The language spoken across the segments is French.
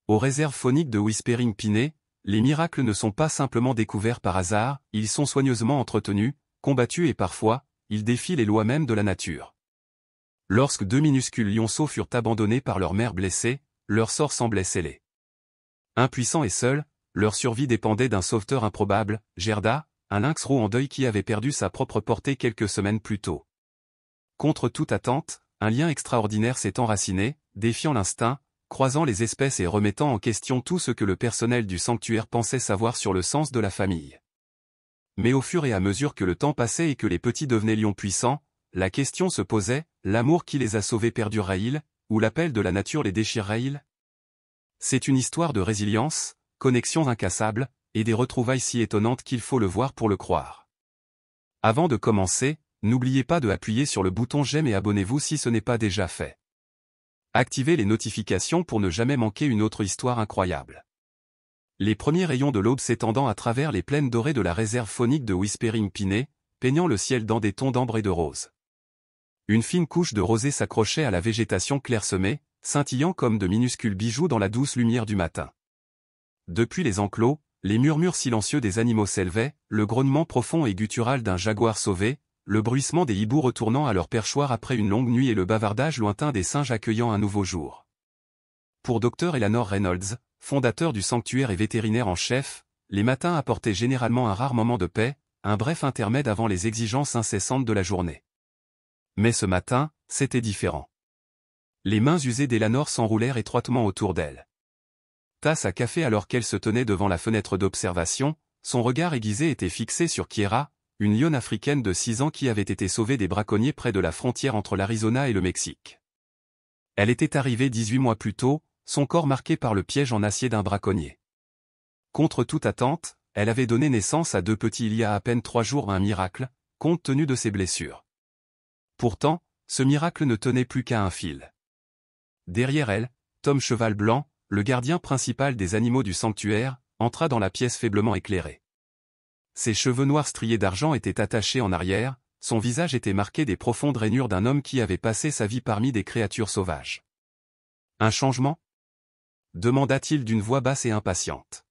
Aux réserves fauniques de Whispering Piney, les miracles ne sont pas simplement découverts par hasard, ils sont soigneusement entretenus, combattus et parfois, ils défient les lois mêmes de la nature. Lorsque deux minuscules lionceaux furent abandonnés par leur mère blessée, leur sort semblait scellé. Impuissants et seuls, leur survie dépendait d'un sauveteur improbable, Gerda, un lynx roux en deuil qui avait perdu sa propre portée quelques semaines plus tôt. Contre toute attente, un lien extraordinaire s'est enraciné, défiant l'instinct, croisant les espèces et remettant en question tout ce que le personnel du sanctuaire pensait savoir sur le sens de la famille. Mais au fur et à mesure que le temps passait et que les petits devenaient lions puissants, la question se posait, l'amour qui les a sauvés perdurera-t-il, ou l'appel de la nature les déchirera-t-il? C'est une histoire de résilience, connexions incassables, et des retrouvailles si étonnantes qu'il faut le voir pour le croire. Avant de commencer, n'oubliez pas de appuyer sur le bouton j'aime et abonnez-vous si ce n'est pas déjà fait. Activez les notifications pour ne jamais manquer une autre histoire incroyable. Les premiers rayons de l'aube s'étendant à travers les plaines dorées de la réserve faunique de Whispering Piney, peignant le ciel dans des tons d'ambre et de rose. Une fine couche de rosée s'accrochait à la végétation clairsemée, scintillant comme de minuscules bijoux dans la douce lumière du matin. Depuis les enclos, les murmures silencieux des animaux s'élevaient, le grognement profond et guttural d'un jaguar sauvé, le bruissement des hiboux retournant à leur perchoir après une longue nuit et le bavardage lointain des singes accueillant un nouveau jour. Pour Dr Eleanor Reynolds, fondateur du sanctuaire et vétérinaire en chef, les matins apportaient généralement un rare moment de paix, un bref intermède avant les exigences incessantes de la journée. Mais ce matin, c'était différent. Les mains usées d'Eleanor s'enroulèrent étroitement autour d'elle. Tasse à café alors qu'elle se tenait devant la fenêtre d'observation, son regard aiguisé était fixé sur Kiera, une lionne africaine de 6 ans qui avait été sauvée des braconniers près de la frontière entre l'Arizona et le Mexique. Elle était arrivée 18 mois plus tôt, son corps marqué par le piège en acier d'un braconnier. Contre toute attente, elle avait donné naissance à 2 petits il y a à peine 3 jours, un miracle, compte tenu de ses blessures. Pourtant, ce miracle ne tenait plus qu'à un fil. Derrière elle, Tom Cheval Blanc, le gardien principal des animaux du sanctuaire, entra dans la pièce faiblement éclairée. Ses cheveux noirs striés d'argent étaient attachés en arrière, son visage était marqué des profondes rainures d'un homme qui avait passé sa vie parmi des créatures sauvages. Un changement? Demanda-t-il d'une voix basse et impatiente.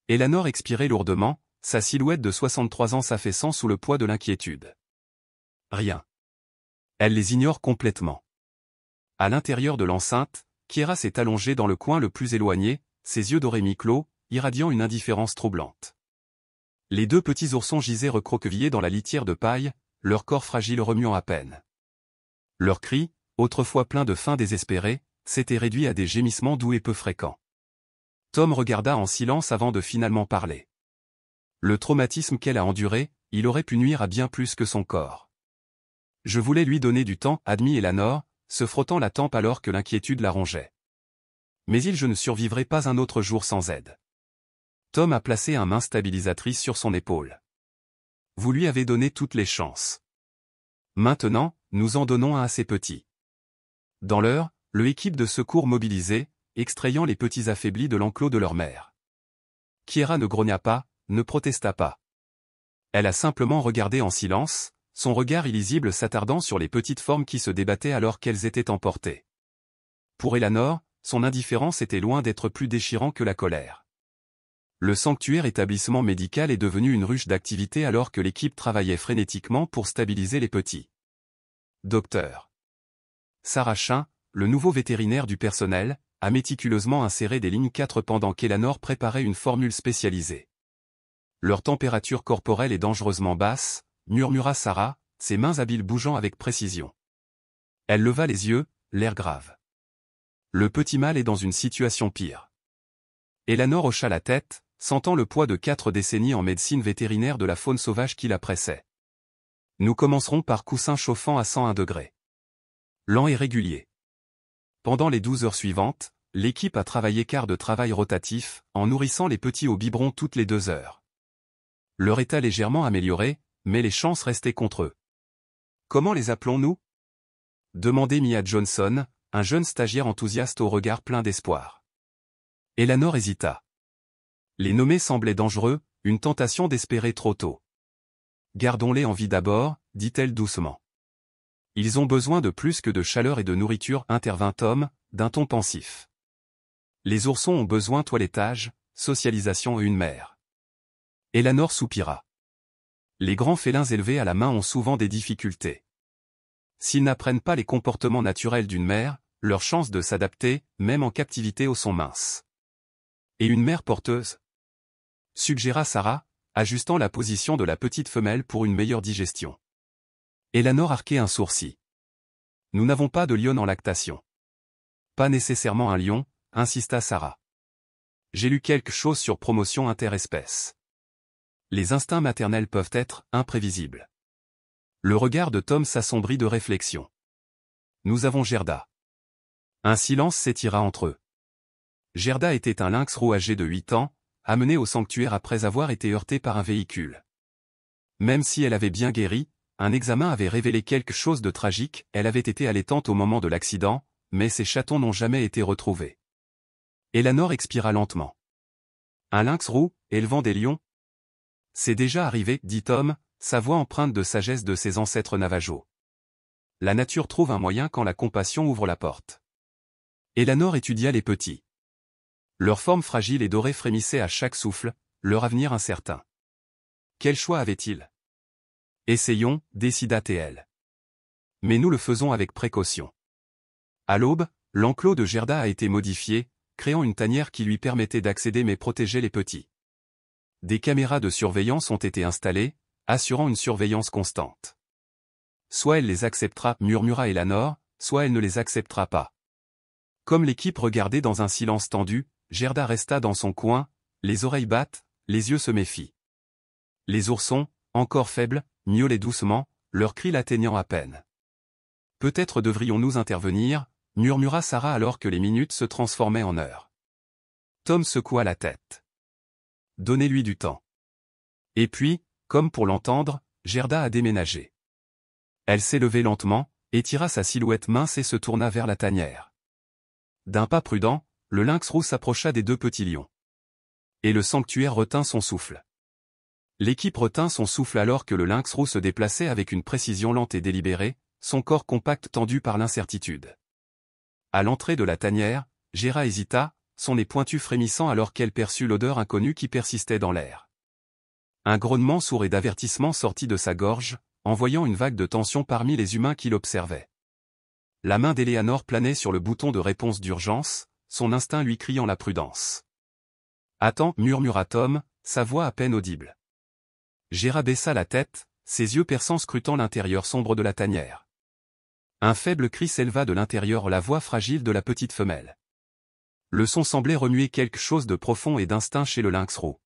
Eleanor expirait lourdement, sa silhouette de 63 ans s'affaissant sous le poids de l'inquiétude. Rien. Elle les ignore complètement. À l'intérieur de l'enceinte, Kiera s'est allongée dans le coin le plus éloigné, ses yeux dorés mi-clos, irradiant une indifférence troublante. Les 2 petits oursons gisaient recroquevillés dans la litière de paille, leur corps fragile remuant à peine. Leurs cris, autrefois pleins de faim désespérée, s'étaient réduits à des gémissements doux et peu fréquents. Tom regarda en silence avant de finalement parler. Le traumatisme qu'elle a enduré, il aurait pu nuire à bien plus que son corps. Je voulais lui donner du temps, admit Eleanor, se frottant la tempe alors que l'inquiétude la rongeait. Mais je ne survivrai pas un autre jour sans aide. Tom a placé une main stabilisatrice sur son épaule. Vous lui avez donné toutes les chances. Maintenant, nous en donnons un à ces petits. Dans l'heure, l'équipe de secours mobilisée, extrayant les petits affaiblis de l'enclos de leur mère. Kiera ne grogna pas, ne protesta pas. Elle a simplement regardé en silence, son regard illisible s'attardant sur les petites formes qui se débattaient alors qu'elles étaient emportées. Pour Eleanor, son indifférence était loin d'être plus déchirant que la colère. Le sanctuaire établissement médical est devenu une ruche d'activité alors que l'équipe travaillait frénétiquement pour stabiliser les petits. Docteur Sarah Chin, le nouveau vétérinaire du personnel, a méticuleusement inséré des lignes 4 pendant qu'Eleanor préparait une formule spécialisée. Leur température corporelle est dangereusement basse, murmura Sarah, ses mains habiles bougeant avec précision. Elle leva les yeux, l'air grave. Le petit mâle est dans une situation pire. Eleanor hocha la tête, sentant le poids de 4 décennies en médecine vétérinaire de la faune sauvage qui la pressait. Nous commencerons par coussin chauffant à 101 degrés. Lent et régulier. Pendant les 12 heures suivantes, l'équipe a travaillé quart de travail rotatif, en nourrissant les petits au biberon toutes les 2 heures. Leur état légèrement amélioré, mais les chances restaient contre eux. Comment les appelons-nous? Demandait Mia Johnson, un jeune stagiaire enthousiaste au regard plein d'espoir. Eleanor hésita. Les nommer semblait dangereux, une tentation d'espérer trop tôt. Gardons-les en vie d'abord, dit-elle doucement. Ils ont besoin de plus que de chaleur et de nourriture, intervint Tom, d'un ton pensif. Les oursons ont besoin toilettage, socialisation et une mère. Eleanor soupira. Les grands félins élevés à la main ont souvent des difficultés. S'ils n'apprennent pas les comportements naturels d'une mère, leurs chances de s'adapter, même en captivité, sont minces. Et une mère porteuse? Suggéra Sarah, ajustant la position de la petite femelle pour une meilleure digestion. Eleanor arquait un sourcil. Nous n'avons pas de lionne en lactation. Pas nécessairement un lion, insista Sarah. J'ai lu quelque chose sur promotion interespèces. Les instincts maternels peuvent être imprévisibles. Le regard de Tom s'assombrit de réflexion. Nous avons Gerda. Un silence s'étira entre eux. Gerda était un lynx roux âgé de 8 ans, amené au sanctuaire après avoir été heurté par un véhicule. Même si elle avait bien guéri, un examen avait révélé quelque chose de tragique, elle avait été allaitante au moment de l'accident, mais ses chatons n'ont jamais été retrouvés. Eleanor expira lentement. Un lynx roux, élevant des lions? C'est déjà arrivé, dit Tom, sa voix empreinte de sagesse de ses ancêtres navajos. La nature trouve un moyen quand la compassion ouvre la porte. Eleanor étudia les petits. Leur forme fragile et dorée frémissait à chaque souffle, leur avenir incertain. Quel choix avaient-ils? Essayons, décida TL. Mais nous le faisons avec précaution. À l'aube, l'enclos de Gerda a été modifié, créant une tanière qui lui permettait d'accéder mais protéger les petits. Des caméras de surveillance ont été installées, assurant une surveillance constante. Soit elle les acceptera, murmura Eleanor, soit elle ne les acceptera pas. Comme l'équipe regardait dans un silence tendu, Gerda resta dans son coin, les oreilles battent, les yeux se méfient. Les oursons, encore faibles, miaulaient doucement, leurs cris l'atteignant à peine. Peut-être devrions-nous intervenir, murmura Sarah alors que les minutes se transformaient en heures. Tom secoua la tête. Donnez-lui du temps. Et puis, comme pour l'entendre, Gerda a déménagé. Elle s'est levée lentement, étira sa silhouette mince et se tourna vers la tanière. D'un pas prudent, le lynx roux s'approcha des deux petits lions. Et le sanctuaire retint son souffle. L'équipe retint son souffle alors que le lynx roux se déplaçait avec une précision lente et délibérée, son corps compact tendu par l'incertitude. À l'entrée de la tanière, Gerda hésita, son nez pointu frémissant alors qu'elle perçut l'odeur inconnue qui persistait dans l'air. Un grognement sourd et d'avertissement sortit de sa gorge, envoyant une vague de tension parmi les humains qui l'observaient. La main d'Eleanor planait sur le bouton de réponse d'urgence, son instinct lui criant la prudence. « Attends, murmura Tom, sa voix à peine audible. Gerda baissa la tête, ses yeux perçants scrutant l'intérieur sombre de la tanière. Un faible cri s'éleva de l'intérieur, la voix fragile de la petite femelle. Le son semblait remuer quelque chose de profond et d'instinct chez le lynx roux.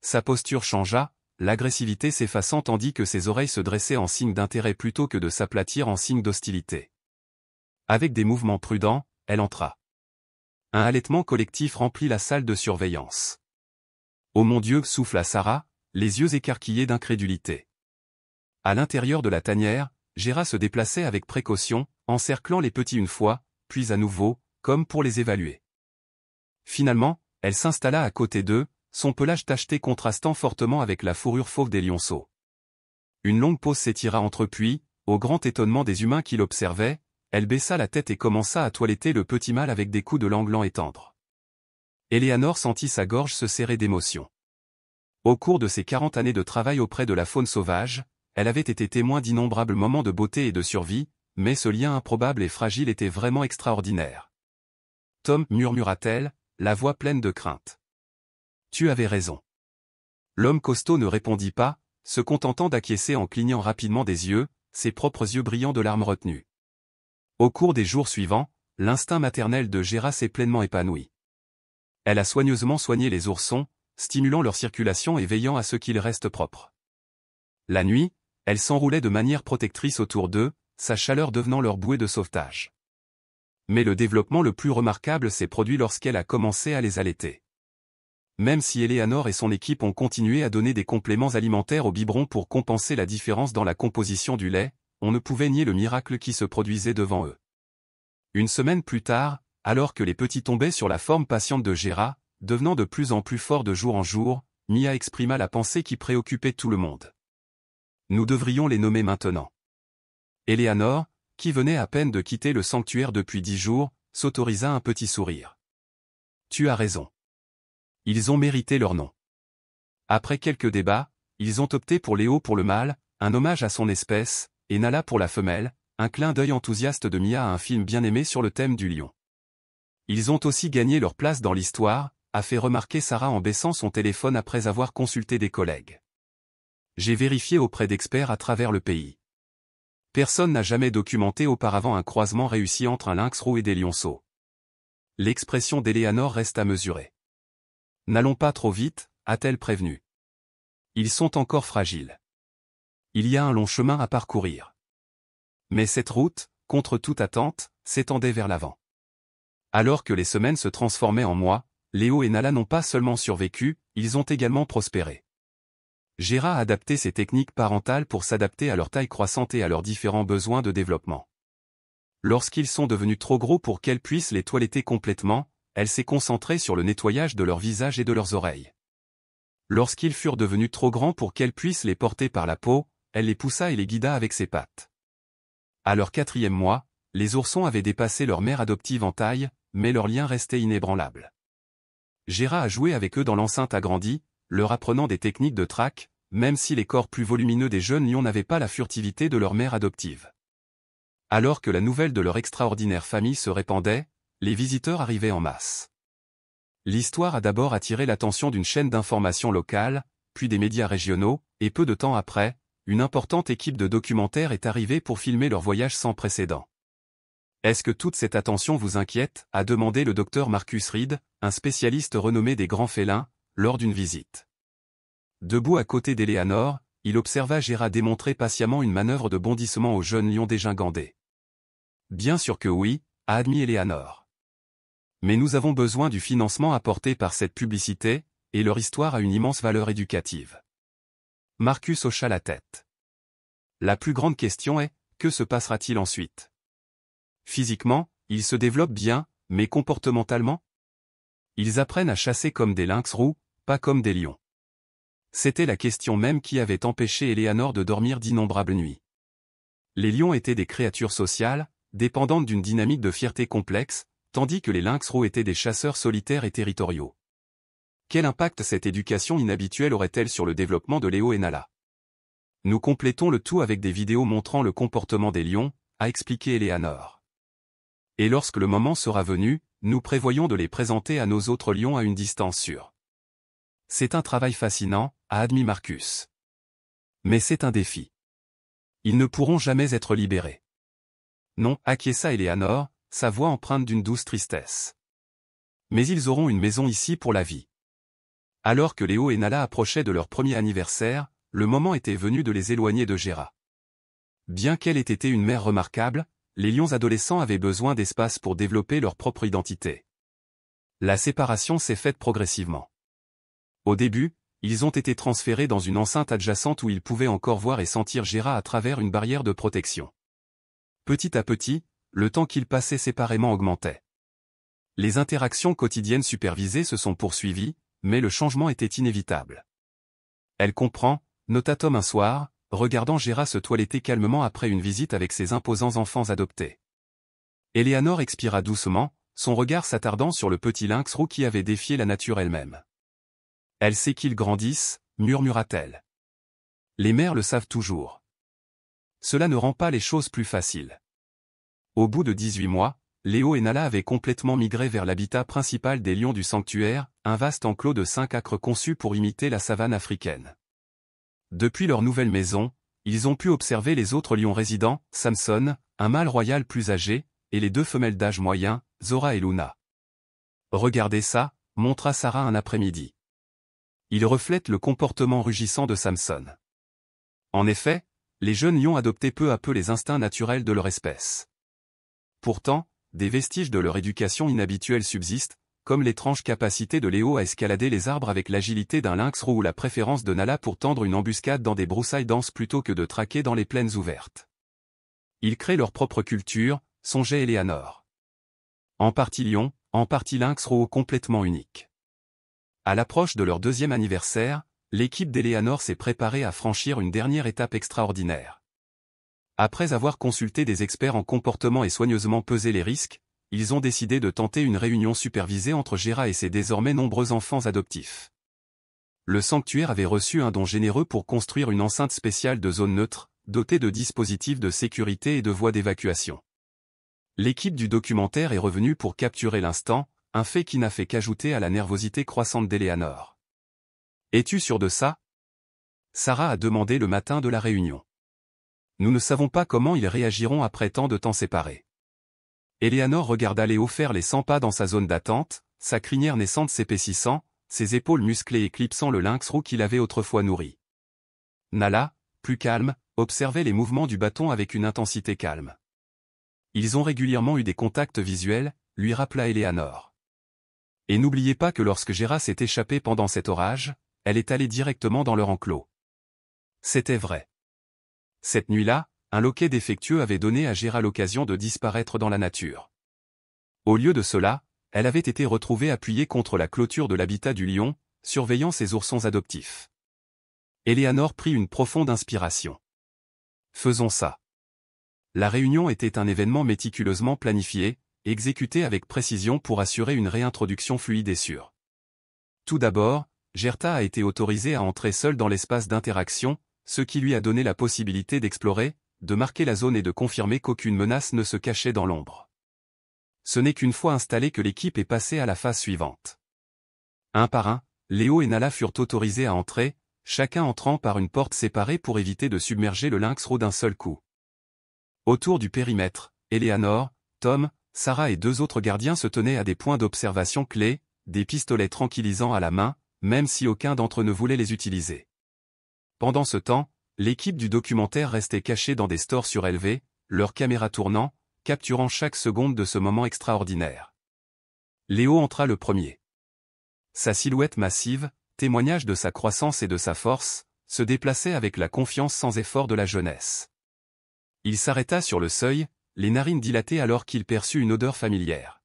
Sa posture changea, l'agressivité s'effaçant tandis que ses oreilles se dressaient en signe d'intérêt plutôt que de s'aplatir en signe d'hostilité. Avec des mouvements prudents, elle entra. Un halètement collectif remplit la salle de surveillance. « Oh mon Dieu !» souffla Sarah, les yeux écarquillés d'incrédulité. À l'intérieur de la tanière, Gerda se déplaçait avec précaution, encerclant les petits une fois, puis à nouveau, comme pour les évaluer. Finalement, elle s'installa à côté d'eux, son pelage tacheté contrastant fortement avec la fourrure fauve des lionceaux. Une longue pause s'étira entre eux puis, au grand étonnement des humains qui l'observaient, elle baissa la tête et commença à toiletter le petit mâle avec des coups de langue lents et tendres. Eleanor sentit sa gorge se serrer d'émotion. Au cours de ses 40 années de travail auprès de la faune sauvage, elle avait été témoin d'innombrables moments de beauté et de survie, mais ce lien improbable et fragile était vraiment extraordinaire. « Tom, murmura-t-elle, la voix pleine de crainte. Tu avais raison. L'homme costaud ne répondit pas, se contentant d'acquiescer en clignant rapidement des yeux, ses propres yeux brillants de larmes retenues. Au cours des jours suivants, l'instinct maternel de Gerda s'est pleinement épanoui. Elle a soigneusement soigné les oursons, stimulant leur circulation et veillant à ce qu'ils restent propres. La nuit, elle s'enroulait de manière protectrice autour d'eux, sa chaleur devenant leur bouée de sauvetage. Mais le développement le plus remarquable s'est produit lorsqu'elle a commencé à les allaiter. Même si Eleanor et son équipe ont continué à donner des compléments alimentaires au biberon pour compenser la différence dans la composition du lait, on ne pouvait nier le miracle qui se produisait devant eux. Une semaine plus tard, alors que les petits tombaient sur la forme patiente de Gerda, devenant de plus en plus fort de jour en jour, Mia exprima la pensée qui préoccupait tout le monde. Nous devrions les nommer maintenant. Eleanor, qui venait à peine de quitter le sanctuaire depuis 10 jours, s'autorisa un petit sourire. Tu as raison. Ils ont mérité leur nom. Après quelques débats, ils ont opté pour Léo pour le mâle, un hommage à son espèce, et Nala pour la femelle, un clin d'œil enthousiaste de Mia à un film bien aimé sur le thème du lion. Ils ont aussi gagné leur place dans l'histoire, a fait remarquer Sarah en baissant son téléphone après avoir consulté des collègues. J'ai vérifié auprès d'experts à travers le pays. Personne n'a jamais documenté auparavant un croisement réussi entre un lynx roux et des lionceaux. L'expression d'Eleanor reste à mesurer. N'allons pas trop vite, a-t-elle prévenu. Ils sont encore fragiles. Il y a un long chemin à parcourir. Mais cette route, contre toute attente, s'étendait vers l'avant. Alors que les semaines se transformaient en mois, Léo et Nala n'ont pas seulement survécu, ils ont également prospéré. Gera a adapté ses techniques parentales pour s'adapter à leur taille croissante et à leurs différents besoins de développement. Lorsqu'ils sont devenus trop gros pour qu'elle puisse les toiletter complètement, elle s'est concentrée sur le nettoyage de leur visage et de leurs oreilles. Lorsqu'ils furent devenus trop grands pour qu'elle puisse les porter par la peau, elle les poussa et les guida avec ses pattes. À leur 4e mois, les oursons avaient dépassé leur mère adoptive en taille, mais leur lien restait inébranlable. Gera a joué avec eux dans l'enceinte agrandie, leur apprenant des techniques de traque, même si les corps plus volumineux des jeunes lions n'avaient pas la furtivité de leur mère adoptive. Alors que la nouvelle de leur extraordinaire famille se répandait, les visiteurs arrivaient en masse. L'histoire a d'abord attiré l'attention d'une chaîne d'information locale, puis des médias régionaux, et peu de temps après, une importante équipe de documentaires est arrivée pour filmer leur voyage sans précédent. Est-ce que toute cette attention vous inquiète, a demandé le docteur Marcus Reed, un spécialiste renommé des grands félins, lors d'une visite. Debout à côté d'Eleanor, il observa Gera démontrer patiemment une manœuvre de bondissement au jeune lion dégingandé. Bien sûr que oui, a admis Eleanor. Mais nous avons besoin du financement apporté par cette publicité, et leur histoire a une immense valeur éducative. Marcus hocha la tête. La plus grande question est, que se passera-t-il ensuite? Physiquement, ils se développent bien, mais comportementalement? Ils apprennent à chasser comme des lynx roux, pas comme des lions. C'était la question même qui avait empêché Eleanor de dormir d'innombrables nuits. Les lions étaient des créatures sociales, dépendantes d'une dynamique de fierté complexe, tandis que les lynx roux étaient des chasseurs solitaires et territoriaux. Quel impact cette éducation inhabituelle aurait-elle sur le développement de Léo et Nala? Nous complétons le tout avec des vidéos montrant le comportement des lions, a expliqué Eleanor. Et lorsque le moment sera venu, nous prévoyons de les présenter à nos autres lions à une distance sûre. C'est un travail fascinant, a admis Marcus. Mais c'est un défi. Ils ne pourront jamais être libérés. Non, acquiesça Eleanor, sa voix empreinte d'une douce tristesse. Mais ils auront une maison ici pour la vie. Alors que Léo et Nala approchaient de leur premier anniversaire, le moment était venu de les éloigner de Gera. Bien qu'elle ait été une mère remarquable, les lions adolescents avaient besoin d'espace pour développer leur propre identité. La séparation s'est faite progressivement. Au début, ils ont été transférés dans une enceinte adjacente où ils pouvaient encore voir et sentir Gera à travers une barrière de protection. Petit à petit, le temps qu'ils passaient séparément augmentait. Les interactions quotidiennes supervisées se sont poursuivies, mais le changement était inévitable. Elle comprend, nota Tom un soir, regardant Gera se toiletter calmement après une visite avec ses imposants enfants adoptés. Eleanor expira doucement, son regard s'attardant sur le petit lynx roux qui avait défié la nature elle-même. Elle sait qu'ils grandissent, murmura-t-elle. Les mères le savent toujours. Cela ne rend pas les choses plus faciles. Au bout de 18 mois, Léo et Nala avaient complètement migré vers l'habitat principal des lions du sanctuaire, un vaste enclos de 5 acres conçu pour imiter la savane africaine. Depuis leur nouvelle maison, ils ont pu observer les autres lions résidents, Samson, un mâle royal plus âgé, et les 2 femelles d'âge moyen, Zora et Luna. Regardez ça, montra Sarah un après-midi. Il reflète le comportement rugissant de Samson. En effet, les jeunes lions adoptaient peu à peu les instincts naturels de leur espèce. Pourtant, des vestiges de leur éducation inhabituelle subsistent, comme l'étrange capacité de Léo à escalader les arbres avec l'agilité d'un lynx roux ou la préférence de Nala pour tendre une embuscade dans des broussailles denses plutôt que de traquer dans les plaines ouvertes. Ils créent leur propre culture, songeait Eleanor. En partie lion, en partie lynx roux complètement unique. À l'approche de leur 2e anniversaire, l'équipe d'Eleanor s'est préparée à franchir une dernière étape extraordinaire. Après avoir consulté des experts en comportement et soigneusement pesé les risques, ils ont décidé de tenter une réunion supervisée entre Gera et ses désormais nombreux enfants adoptifs. Le sanctuaire avait reçu un don généreux pour construire une enceinte spéciale de zone neutre, dotée de dispositifs de sécurité et de voies d'évacuation. L'équipe du documentaire est revenue pour capturer l'instant, un fait qui n'a fait qu'ajouter à la nervosité croissante d'Eleanor. « Es-tu sûr de ça ?» Sarah a demandé le matin de la réunion. « Nous ne savons pas comment ils réagiront après tant de temps séparés. » Eleanor regarda Léo faire les 100 pas dans sa zone d'attente, sa crinière naissante s'épaississant, ses épaules musclées éclipsant le lynx roux qu'il avait autrefois nourri. Nala, plus calme, observait les mouvements du bâton avec une intensité calme. Ils ont régulièrement eu des contacts visuels, lui rappela Eleanor. Et n'oubliez pas que lorsque Gera s'est échappée pendant cet orage, elle est allée directement dans leur enclos. C'était vrai. Cette nuit-là, un loquet défectueux avait donné à Gera l'occasion de disparaître dans la nature. Au lieu de cela, elle avait été retrouvée appuyée contre la clôture de l'habitat du lion, surveillant ses oursons adoptifs. Eleanor prit une profonde inspiration. Faisons ça. La réunion était un événement méticuleusement planifié, exécuté avec précision pour assurer une réintroduction fluide et sûre. Tout d'abord, Gerta a été autorisée à entrer seule dans l'espace d'interaction, ce qui lui a donné la possibilité d'explorer, de marquer la zone et de confirmer qu'aucune menace ne se cachait dans l'ombre. Ce n'est qu'une fois installée que l'équipe est passée à la phase suivante. Un par un, Léo et Nala furent autorisés à entrer, chacun entrant par une porte séparée pour éviter de submerger le lynx roux d'un seul coup. Autour du périmètre, Eleanor, Tom, Sarah et 2 autres gardiens se tenaient à des points d'observation clés, des pistolets tranquillisants à la main, même si aucun d'entre eux ne voulait les utiliser. Pendant ce temps, l'équipe du documentaire restait cachée dans des stores surélevés, leurs caméras tournant, capturant chaque seconde de ce moment extraordinaire. Léo entra le premier. Sa silhouette massive, témoignage de sa croissance et de sa force, se déplaçait avec la confiance sans effort de la jeunesse. Il s'arrêta sur le seuil, les narines dilatées alors qu'il perçut une odeur familière.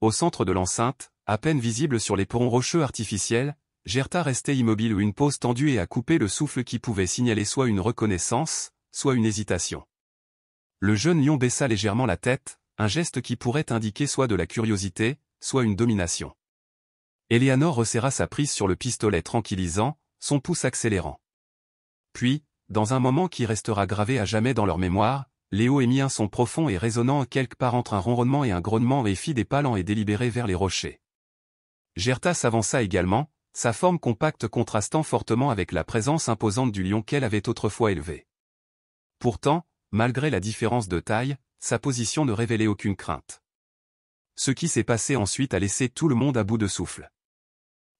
Au centre de l'enceinte, à peine visible sur les perrons rocheux artificiels, Gerta restait immobile ou une pose tendue et à couper le souffle qui pouvait signaler soit une reconnaissance, soit une hésitation. Le jeune lion baissa légèrement la tête, un geste qui pourrait indiquer soit de la curiosité, soit une domination. Eleanor resserra sa prise sur le pistolet tranquillisant, son pouce accélérant. Puis, dans un moment qui restera gravé à jamais dans leur mémoire, Léo émit un son profond et résonnant quelque part entre un ronronnement et un grognement et fit des pas lents et délibérés vers les rochers. Gerta s'avança également, sa forme compacte contrastant fortement avec la présence imposante du lion qu'elle avait autrefois élevé. Pourtant, malgré la différence de taille, sa position ne révélait aucune crainte. Ce qui s'est passé ensuite a laissé tout le monde à bout de souffle.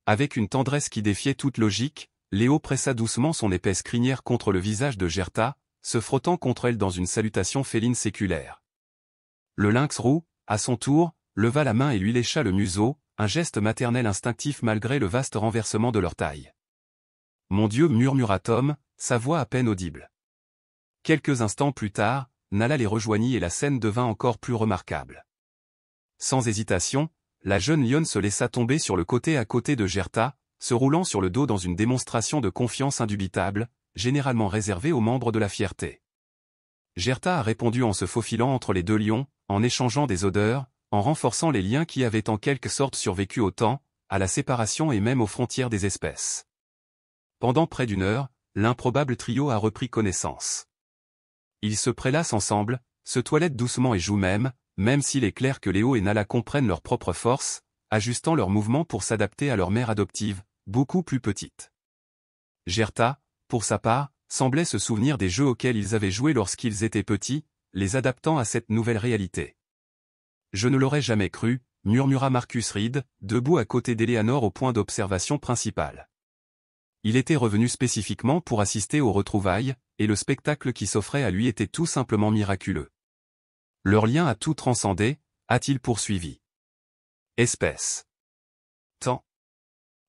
Avec une tendresse qui défiait toute logique, Léo pressa doucement son épaisse crinière contre le visage de Gerta, se frottant contre elle dans une salutation féline séculaire. Le lynx roux, à son tour, leva la main et lui lécha le museau, un geste maternel instinctif malgré le vaste renversement de leur taille. « Mon Dieu » murmura Tom, sa voix à peine audible. Quelques instants plus tard, Nala les rejoignit et la scène devint encore plus remarquable. Sans hésitation, la jeune lionne se laissa tomber sur le côté à côté de Gerta, se roulant sur le dos dans une démonstration de confiance indubitable, généralement réservée aux membres de la fierté. Gerta a répondu en se faufilant entre les 2 lions, en échangeant des odeurs, en renforçant les liens qui avaient en quelque sorte survécu au temps, à la séparation et même aux frontières des espèces. Pendant près d'1 heure, l'improbable trio a repris connaissance. Ils se prélassent ensemble, se toilettent doucement et jouent même s'il est clair que Léo et Nala comprennent leur propre force, ajustant leurs mouvements pour s'adapter à leur mère adoptive, beaucoup plus petite. Gerta, pour sa part, semblait se souvenir des jeux auxquels ils avaient joué lorsqu'ils étaient petits, les adaptant à cette nouvelle réalité. « Je ne l'aurais jamais cru », murmura Marcus Reed, debout à côté d'Eleanor au point d'observation principal. Il était revenu spécifiquement pour assister aux retrouvailles, et le spectacle qui s'offrait à lui était tout simplement miraculeux. Leur lien a tout transcendé, a-t-il poursuivi. Espèce. Temps.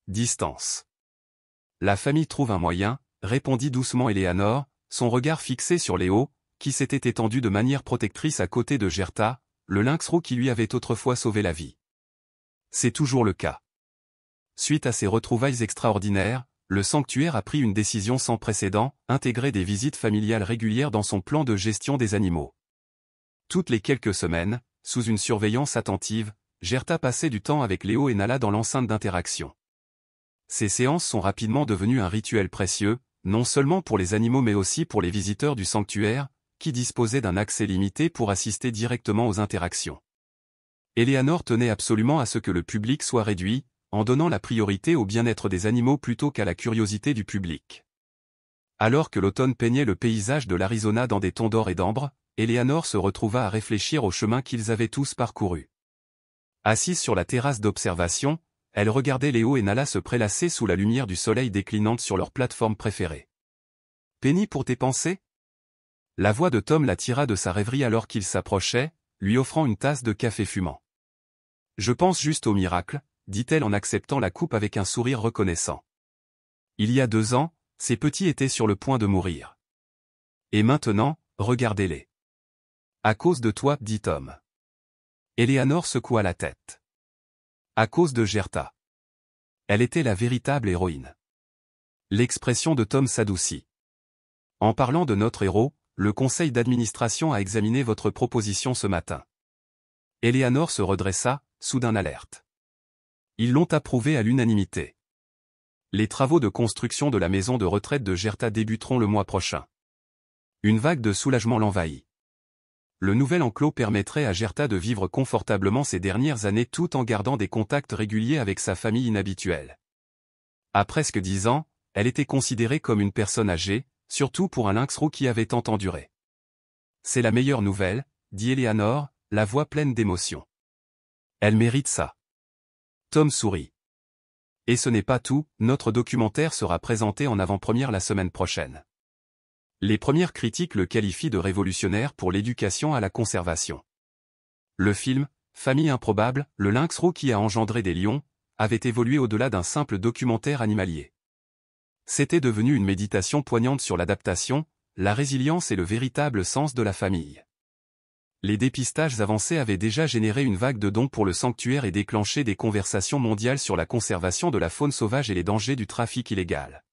Distance. La famille trouve un moyen, répondit doucement Eleanor, son regard fixé sur Léo, qui s'était étendu de manière protectrice à côté de Gerta, le lynx roux qui lui avait autrefois sauvé la vie. C'est toujours le cas. Suite à ces retrouvailles extraordinaires, le sanctuaire a pris une décision sans précédent, intégrer des visites familiales régulières dans son plan de gestion des animaux. Toutes les quelques semaines, sous une surveillance attentive, Gerta passait du temps avec Léo et Nala dans l'enceinte d'interaction. Ces séances sont rapidement devenues un rituel précieux, non seulement pour les animaux mais aussi pour les visiteurs du sanctuaire, qui disposaient d'un accès limité pour assister directement aux interactions. Eleanor tenait absolument à ce que le public soit réduit, en donnant la priorité au bien-être des animaux plutôt qu'à la curiosité du public. Alors que l'automne peignait le paysage de l'Arizona dans des tons d'or et d'ambre, Eleanor se retrouva à réfléchir au chemin qu'ils avaient tous parcouru. Assise sur la terrasse d'observation, elle regardait Léo et Nala se prélasser sous la lumière du soleil déclinante sur leur plateforme préférée. « Penny pour tes pensées ?» La voix de Tom la tira de sa rêverie alors qu'il s'approchait, lui offrant une tasse de café fumant. « Je pense juste au miracle, » dit-elle en acceptant la coupe avec un sourire reconnaissant. Il y a 2 ans, ces petits étaient sur le point de mourir. Et maintenant, regardez-les. À cause de toi, dit Tom. Eleanor secoua la tête. À cause de Gerta. Elle était la véritable héroïne. L'expression de Tom s'adoucit. En parlant de notre héros, le conseil d'administration a examiné votre proposition ce matin. Eleanor se redressa, soudain alerte. Ils l'ont approuvé à l'unanimité. Les travaux de construction de la maison de retraite de Gerta débuteront le mois prochain. Une vague de soulagement l'envahit. Le nouvel enclos permettrait à Gerta de vivre confortablement ces dernières années tout en gardant des contacts réguliers avec sa famille inhabituelle. À presque 10 ans, elle était considérée comme une personne âgée, surtout pour un lynx roux qui avait tant enduré. C'est la meilleure nouvelle, dit Eleanor, la voix pleine d'émotion. Elle mérite ça. Tom sourit. Et ce n'est pas tout, notre documentaire sera présenté en avant-première la semaine prochaine. Les premières critiques le qualifient de révolutionnaire pour l'éducation à la conservation. Le film, Famille improbable, le lynx roux qui a engendré des lions, avait évolué au-delà d'un simple documentaire animalier. C'était devenu une méditation poignante sur l'adaptation, la résilience et le véritable sens de la famille. Les dépistages avancés avaient déjà généré une vague de dons pour le sanctuaire et déclenché des conversations mondiales sur la conservation de la faune sauvage et les dangers du trafic illégal.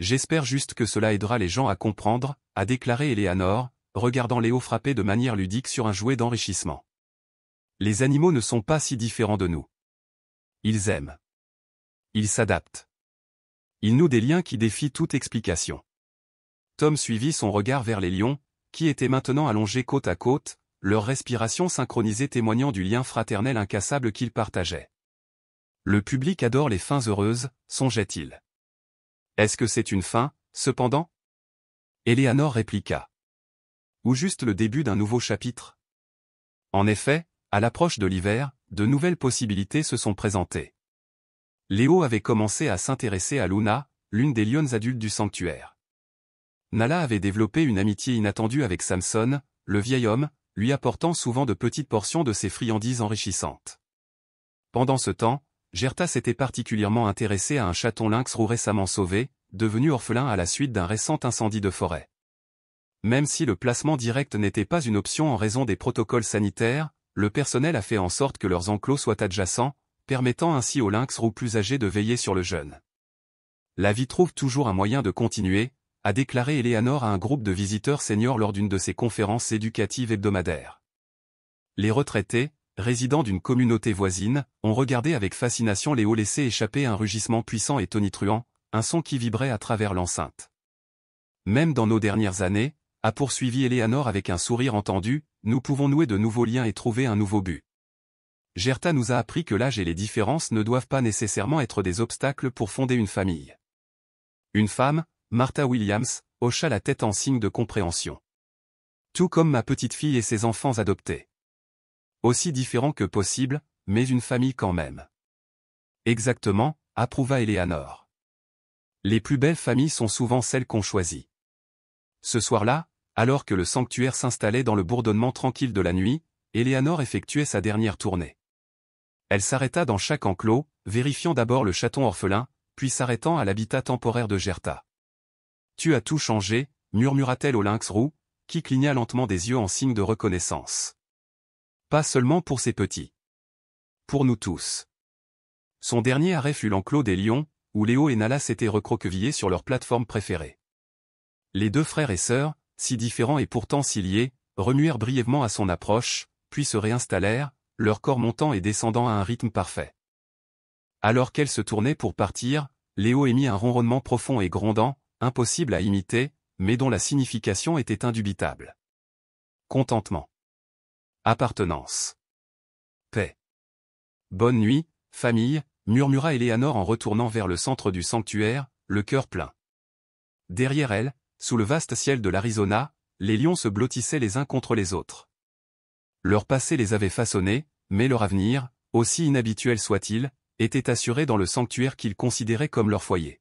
J'espère juste que cela aidera les gens à comprendre, a déclaré Eleanor, regardant Léo frapper de manière ludique sur un jouet d'enrichissement. Les animaux ne sont pas si différents de nous. Ils aiment. Ils s'adaptent. Ils nouent des liens qui défient toute explication. Tom suivit son regard vers les lions, qui étaient maintenant allongés côte à côte, leur respiration synchronisée témoignant du lien fraternel incassable qu'ils partageaient. Le public adore les fins heureuses, songeait-il. Est-ce que c'est une fin, cependant? Eleanor répliqua. Ou juste le début d'un nouveau chapitre? En effet, à l'approche de l'hiver, de nouvelles possibilités se sont présentées. Léo avait commencé à s'intéresser à Luna, l'une des lionnes adultes du sanctuaire. Nala avait développé une amitié inattendue avec Samson, le vieil homme, lui apportant souvent de petites portions de ses friandises enrichissantes. Pendant ce temps, Gerta s'était particulièrement intéressée à un chaton lynx roux récemment sauvé, devenu orphelin à la suite d'un récent incendie de forêt. Même si le placement direct n'était pas une option en raison des protocoles sanitaires, le personnel a fait en sorte que leurs enclos soient adjacents, permettant ainsi aux lynx roux plus âgés de veiller sur le jeune. La vie trouve toujours un moyen de continuer, a déclaré Eleanor à un groupe de visiteurs seniors lors d'une de ses conférences éducatives hebdomadaires. Les retraités, résidents d'une communauté voisine, ont regardé avec fascination Léo laisser échapper un rugissement puissant et tonitruant, un son qui vibrait à travers l'enceinte. Même dans nos dernières années, a poursuivi Eleanor avec un sourire entendu, nous pouvons nouer de nouveaux liens et trouver un nouveau but. Gerta nous a appris que l'âge et les différences ne doivent pas nécessairement être des obstacles pour fonder une famille. Une femme, Martha Williams, hocha la tête en signe de compréhension. Tout comme ma petite fille et ses enfants adoptés. Aussi différents que possible, mais une famille quand même. Exactement, approuva Eleanor. Les plus belles familles sont souvent celles qu'on choisit. Ce soir-là, alors que le sanctuaire s'installait dans le bourdonnement tranquille de la nuit, Eleanor effectuait sa dernière tournée. Elle s'arrêta dans chaque enclos, vérifiant d'abord le chaton orphelin, puis s'arrêtant à l'habitat temporaire de Gerta. « Tu as tout changé », murmura-t-elle au lynx roux, qui cligna lentement des yeux en signe de reconnaissance. Pas seulement pour ses petits. Pour nous tous. Son dernier arrêt fut l'enclos des lions, où Léo et Nala s'étaient recroquevillés sur leur plateforme préférée. Les 2 frères et sœurs, si différents et pourtant si liés, remuèrent brièvement à son approche, puis se réinstallèrent, leur corps montant et descendant à un rythme parfait. Alors qu'elle se tournait pour partir, Léo émit un ronronnement profond et grondant, impossible à imiter, mais dont la signification était indubitable. Contentement. Appartenance. Paix. Bonne nuit, famille, murmura Éléanore en retournant vers le centre du sanctuaire, le cœur plein. Derrière elle, sous le vaste ciel de l'Arizona, les lions se blottissaient les uns contre les autres. Leur passé les avait façonnés, mais leur avenir, aussi inhabituel soit-il, était assuré dans le sanctuaire qu'ils considéraient comme leur foyer.